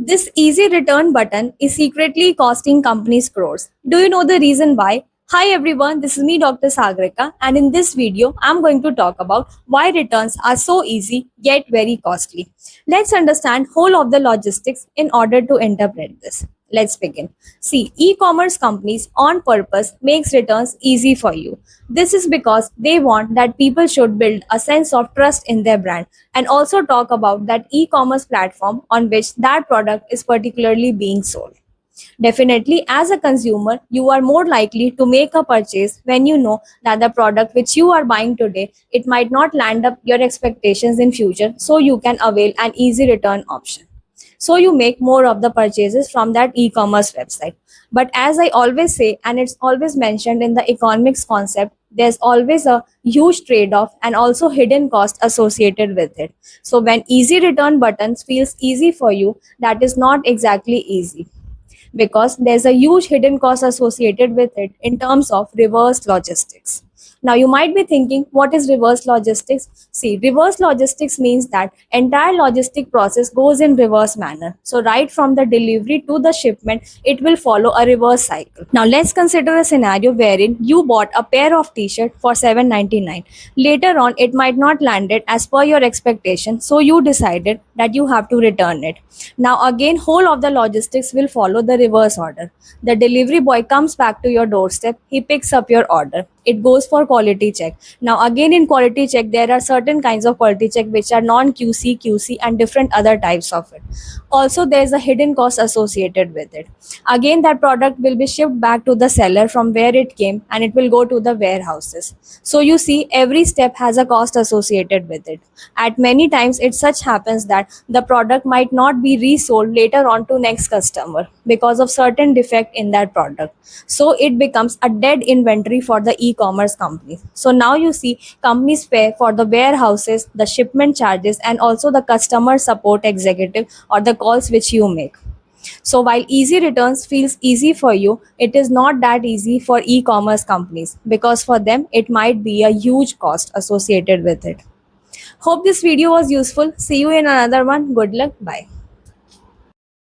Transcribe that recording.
This easy return button is secretly costing companies crores. Do you know the reason why? Hi everyone, this is me Dr. Sagrika, and in this video I'm going to talk about why returns are so easy yet very costly. Let's understand whole of the logistics in order to interpret this. Let's begin. See, e-commerce companies on purpose makes returns easy for you. This is because they want that people should build a sense of trust in their brand and also talk about that e-commerce platform on which that product is particularly being sold. Definitely, as a consumer, you are more likely to make a purchase when you know that the product which you are buying today, it might not land up your expectations in future, so you can avail an easy return option. So you make more of the purchases from that e-commerce website. But as I always say, and it's always mentioned in the economics concept, there's always a huge trade-off and also hidden cost associated with it. So when easy return buttons feels easy for you, that is not exactly easy because there's a huge hidden cost associated with it in terms of reverse logistics. Now you might be thinking, what is reverse logistics? See, reverse logistics means that entire logistic process goes in reverse manner. So right from the delivery to the shipment, it will follow a reverse cycle. Now let's consider a scenario wherein you bought a pair of t-shirt for 7.99. Later on, it might not landed as per your expectation, so you decided that you have to return it. Now again, whole of the logistics will follow the reverse order. The delivery boy comes back to your doorstep, he picks up your order. It goes for quality check. Now again, in quality check, there are certain kinds of quality check which are non-QC, QC and different other types of it. Also, there is a hidden cost associated with it. Again, that product will be shipped back to the seller from where it came and it will go to the warehouses. So you see, every step has a cost associated with it. At many times, it such happens that the product might not be resold later on to next customer because of certain defect in that product. So it becomes a dead inventory for the e-commerce companies. So now you see companies pay for the warehouses, the shipment charges, and also the customer support executive or the calls which you make. So while easy returns feels easy for you, it is not that easy for e-commerce companies because for them it might be a huge cost associated with it. Hope this video was useful. See you in another one. Good luck. Bye.